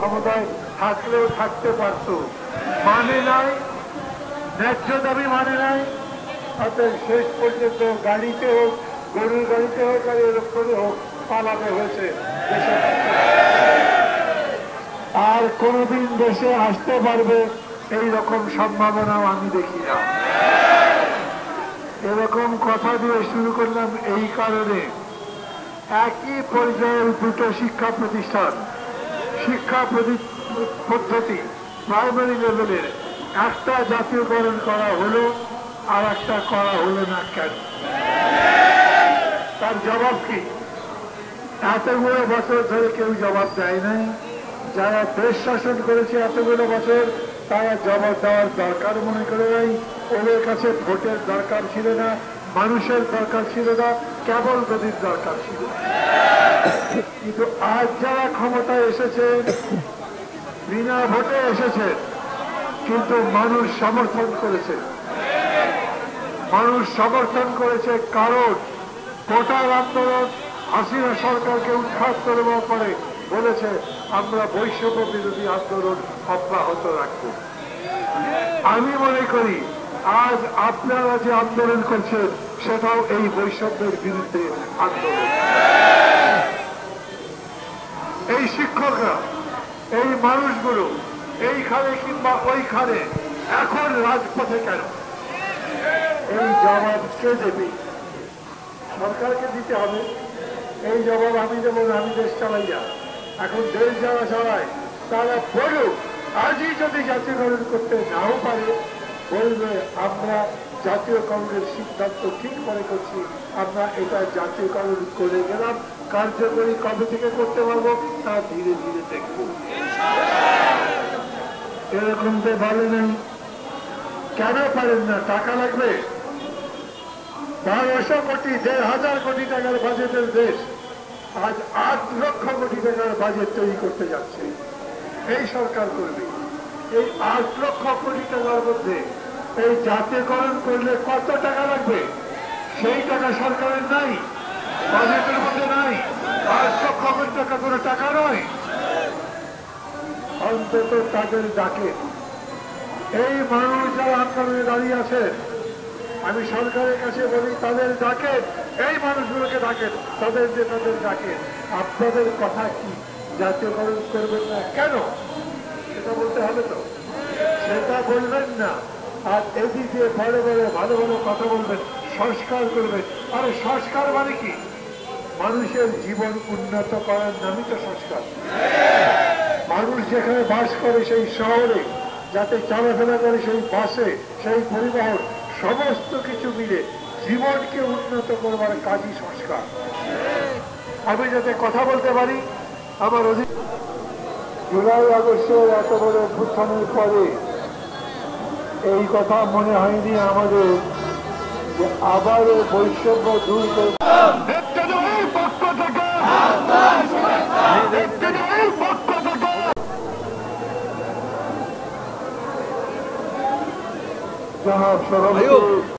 ক্ষমতায় থাকলেও থাকতে পারত, মানে নাই, ন্যায্য দাবি মানে নাই। অতএব শেষ পর্যন্ত গাড়িতে হোক, গরুর গাড়িতে হোক আর এরকমে হোক পালাতে হয়েছে। আর কোনদিন দেশে আসতে পারবে এই রকম সম্ভাবনাও আমি দেখি না। এরকম কথা দিয়ে শুরু করলাম এই কারণে, একই পর্যায়ের দুটো শিক্ষা প্রতিষ্ঠান, শিক্ষা পদ্ধতি প্রাইমারি লেভেলের একটা জাতীয়করণ করা হলো আর একটা করা হলো না কেন? তার জবাব কি? এতগুলো বছর ধরে কেউ জবাব দেয় নাই। যারা দেশ শাসন করেছে এতগুলো বছর তারা জবাব দেওয়ার দরকার মনে করে নাই। ওদের কাছে ভোটের দরকার ছিল না, মানুষের দরকার ছিল না, কেবল গদির দরকার ছিল। কিন্তু আজ যারা ক্ষমতায় এসেছে বিনা ভোটে এসেছে, কিন্তু মানুষ সমর্থন করেছে। মানুষ সমর্থন করেছে কারণ কোটার আন্দোলন হাসিনা সরকারকে উৎখাত করবার পরে বলেছে আমরা বৈষম্য বিরোধী আন্দোলন অব্যাহত রাখব। আমি মনে করি আজ আপনারা যে আন্দোলন করছেন সেটাও এই বৈষম্যের বিরুদ্ধে আন্দোলন। এই শিক্ষকরা, এই মানুষগুলো এইখানে কিংবা ওইখানে এখন রাজপথে কেন? এই জবাব কে দেবে? সরকারকে দিতে হবে। এই জবাব আমি দেব না, আমি দেশ চালাই না। এখন দেশ যারা চালায় তারা বলুক, আজই যদি জাতীয়করণ করতে নাও পারে বলবে আমরা জাতীয়করণের সিদ্ধান্ত ঠিক মনে করছি, আমরা এটা জাতীয়করণ করে গেলাম। কার্যকরী কবে থেকে করতে পারবো তা ধীরে ধীরে দেখব। এরকম তো বলেন, কেন পারেন না? টাকা লাগবে। 1200 কোটি, 1500 কোটি টাকার বাজেটের দেশ আজ 8 লক্ষ কোটি টাকার বাজেট তৈরি করতে যাচ্ছে। এই সরকার করবে। এই 8 লক্ষ কোটি টাকার মধ্যে এই জাতীয়করণ করলে কত টাকা লাগবে? সেই টাকা সরকারের নাই, বাজেটের মধ্যে নাই। 8 লক্ষ কোটি টাকা কোনো টাকা নয়। অন্তত তাদের ডাকে এই মানুষ যারা আন্দোলনে দাঁড়িয়ে আছে, আমি সরকারের কাছে বলি তাদের ডাকেন, এই মানুষগুলোকে ডাকেন, তাদের ডাকেন। আপনাদের কথা কি? জাতীয়করণ করবেন না কেন সেটা বলতে হবে তো, সেটা বলবেন না। আর এদিকে বড় বড় ভালো ভালো কথা বলবেন, সংস্কার করবেন। আরে সংস্কার মানে কি? মানুষের জীবন উন্নত করার নামই তো সংস্কার। মানুষ যেখানে বাস করে সেই শহরে যাতে চলাফেরা করে, সেই বাসে, সেই পরিবহন, সমস্ত কিছু মিলে জীবনকে উন্নত করবার কাজই সংস্কার। আমি যাতে কথা বলতে পারি, আমার জুলাই আগস্টের এত বড় অভ্যুত্থানের পরে এই কথা মনে হয়নি আমাদের যে আবার বৈষম্য দূর করে পক্ষ থেকে জনাব সভাপতি